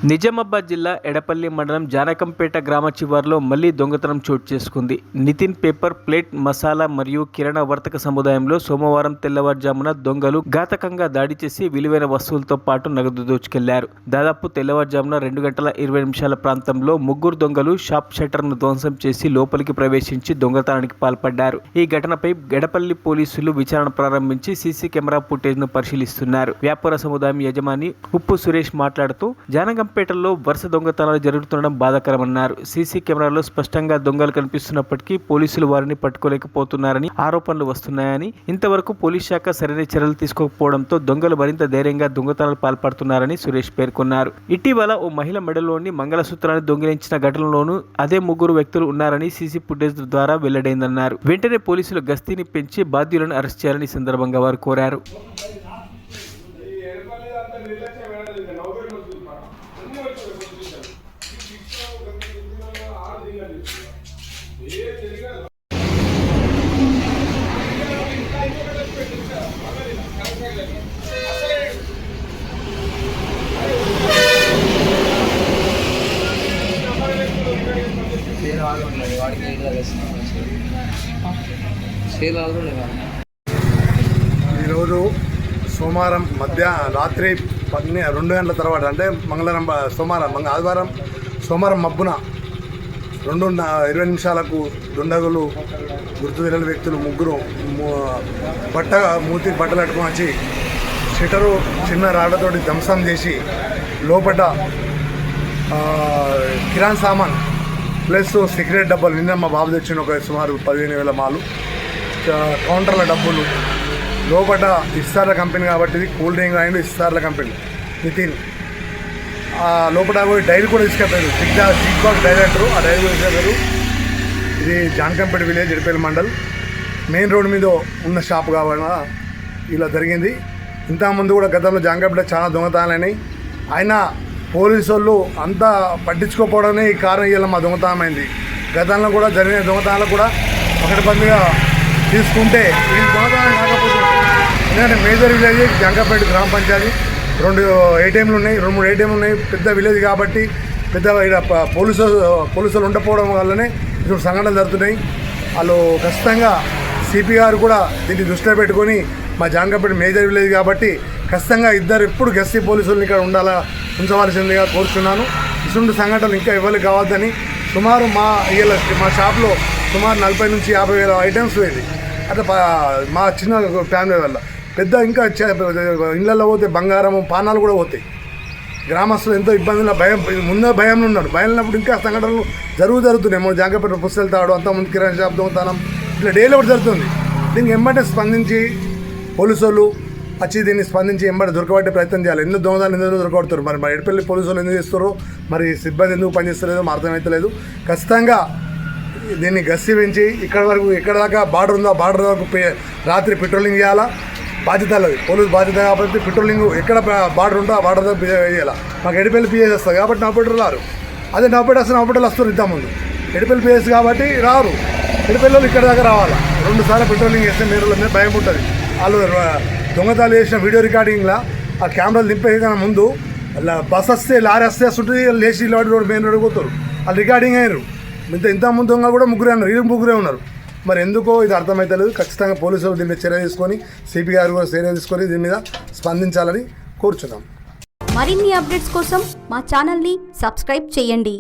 నిజామాబాద్ జిల్లా ఎడపల్లి మండలం జానకంపేట గ్రామ చివర్లో మళ్లీ దొంగతనం చోటు చేసుకుంది. నితిన్ పేపర్ ప్లేట్ మసాలా మరియు కిరాణా వర్తక సముదాయంలో సోమవారం తెల్లవారుజామున దొంగలు ఘాతకంగా దాడి చేసి విలువైన వస్తువులతో పాటు నగదు దోచుకెళ్లారు. దాదాపు తెల్లవారుజామున 2:20 ప్రాంతంలో ముగ్గురు దొంగలు షాప్ షట్టర్ను ధ్వంసం చేసి లోపలికి ప్రవేశించి దొంగతనానికి పాల్పడ్డారు. ఈ ఘటనపై ఎడపల్లి పోలీసులు విచారణ ప్రారంభించి సీసీ కెమెరా ఫుటేజ్ను పరిశీలిస్తున్నారు. వ్యాపార సముదాయం యజమాని ఉప్పు సురేష్ మాట్లాడుతూ జానకంపేటలో వరుస దొంగతనాలు జరుగుతుండడం బాధాకరమన్నారు. సీసీ కెమెరాలో స్పష్టంగా దొంగలు కనిపిస్తున్నప్పటికీ పోలీసులు వారిని పట్టుకోలేకపోతున్నారని ఆరోపణలు వస్తున్నాయని, ఇంతవరకు పోలీస్ శాఖ సరైన చర్యలు తీసుకోకపోవడంతో దొంగలు మరింత ధైర్యంగా దొంగతనాలు పాల్పడుతున్నారని సురేష్ పేర్కొన్నారు. ఇటీవల ఓ మహిళ మెడలోని మంగళసూత్రాన్ని దొంగిలించిన ఘటనలోనూ అదే ముగ్గురు వ్యక్తులు ఉన్నారని సీసీ ఫుటేజ్ ద్వారా వెల్లడైందన్నారు. వెంటనే పోలీసులు గస్తీని పెంచి బాధ్యులను అరెస్ట్ చేయాలని సందర్భంగా వారు కోరారు. ఈరోజు సోమవారం రాత్రి 2 గంటల తర్వాత, అంటే మంగళవారం సోమవారం మబ్బున 2:20 దుండగులు గుర్తు తెలియని వ్యక్తులు ముగ్గురు మూతికి బట్టలు కట్టుకొని వచ్చి షట్టరు చిన్న రాళ్లతోటి ధ్వంసం చేసి లోపల కిరాణా సామాన్ ప్లస్ సిగరెట్ డబ్బాలు, నిన్న మా బాబు తెచ్చిన ఒక సుమారు 15,000 మాలు, కౌంటర్ల డబ్బులు, లోపల ఇస్తార్ల కంపెనీ కాబట్టి ఇది కూల్ డ్రింక్ అండ్ ఇస్తార్ల కంపెనీ నితిన్, లోపల పోయి డైరీ కూడా తీసుకెళ్ళారు. సిక్ బాక్స్ డైరెక్టరు, ఆ డైరీ కూడా తీసుకెళ్ళారు. ఇది Janakampet village Edapally mandal main road మీద ఉన్న షాప్ కావాలన్నా ఇలా జరిగింది. ఇంతకుముందు కూడా గతంలో జానకంపేట చాలా దొంగతనాలైనాయి. అయినా పోలీసు వాళ్ళు అంతా పట్టించుకోకపోవడమే ఈ కారణం ఇలా మా దొంగతనం అయింది. గతంలో కూడా జరిగిన దొంగతనాలు కూడా ఒకటిగా తీసుకుంటే ఈ దొంగతనం కాకపోతే, ఎందుకంటే మేజర్ విలేజ్ జానకంపేట గ్రామ పంచాయతీ 2 ATMలు ఉన్నాయి, 2-3 ATMలు ఉన్నాయి. పెద్ద విలేజ్ కాబట్టి పెద్ద పోలీసులు ఉండకపోవడం వల్లనే ఇప్పుడు సంఘటనలు జరుగుతున్నాయి. వాళ్ళు ఖచ్చితంగా సిపి గారు కూడా దీన్ని దృష్టిలో పెట్టుకొని, మా జానకంపేట మేజర్ విలేజ్ కాబట్టి ఖచ్చితంగా ఎప్పుడు గస్తీ పోలీసులను ఇక్కడ ఉంచవలసిందిగా కోరుతున్నాను. ఇటువంటి సంఘటనలు ఇంకా ఇవ్వాలి కావద్దని సుమారు మా షాప్లో సుమారు 40,000 నుంచి 50,000 ఐటమ్స్ పోయింది. అట్లా మా చిన్న ఫ్యామిలీ వల్ల పెద్ద ఇంకా ఇళ్ళల్లో పోతే బంగారము పానాలు కూడా పోతాయి. గ్రామస్తులు ఎంతో ఇబ్బందులు ముందే భయంలో ఉన్నారు. భయంలో ఇంకా సంఘటనలు జరుగుతున్నాయి. మన జానకంపేట పుస్తకాలు తాడు, అంతకుముందు కిరాణా షాప్ దొంగతనం ఇట్లా డైలీ ఒకటి జరుగుతుంది. దీనికి వెంబడే స్పందించి పోలీసు వాళ్ళు వచ్చి దీన్ని స్పందించి వెంబడి దొరకబట్టే ప్రయత్నం చేయాలి. ఎందుకు దొంగతనాలు ఎందుకు దొరకబడుతారు, మరి ఎడపల్లి పోలీసు వాళ్ళు ఎందుకు చేస్తారో, మరి సిబ్బంది ఎందుకు పనిచేస్తలేదో అర్థమవుతలేదు. ఖచ్చితంగా దీన్ని గస్తీ పెంచి ఎక్కడ దాకా బార్డర్ ఉందో ఆ బార్డర్ వరకు రాత్రి పెట్రోలింగ్ చేయాలా, బాధ్యత లేదు. పోలీసు బాధ్యత కాబట్టి పెట్రోలింగ్ ఎక్కడ బార్డర్ ఉందో ఆ బార్డర్ దాకా చేయాలి. మాకు ఎడపల్లి పిఎస్ వస్తుంది కాబట్టి నౌపేటలు రారు. అదే నౌపేటలు వస్తారు ఇంతకుముందు. ఎడపల్లి పిఎస్ కాబట్టి రారు. ఎడపల్లి ఇక్కడ దాకా రావాలా. 2 సార్లు పెట్రోలింగ్ చేస్తే మీరు భయం ఉంటుంది. వాళ్ళు దొంగతనాలు చేసిన వీడియో రికార్డింగ్లో ఆ కెమెరాలు దింపే కన్నా ముందు బస్ వస్తే లారీ వస్తే ఉంటుంది, లేచి రోడ్ మెయిన్ రోడ్ పోతారు. వాళ్ళు రికార్డింగ్ అయ్యారు. ఇంతకుముందు దొంగ కూడా ముగ్గురే ఉన్నారు, వీళ్ళు ముగ్గురే ఉన్నారు. మరి ఎందుకో ఇది అర్థమవుతలేదు. ఖచ్చితంగా పోలీసులు దీని మీద చర్య తీసుకొని, సిపి గారు కూడా చర్య తీసుకొని దీని మీద స్పందించాలని కోరుచున్నాం. మరిన్ని అప్డేట్స్ కోసం మా ఛానల్ని సబ్స్క్రైబ్ చేయండి.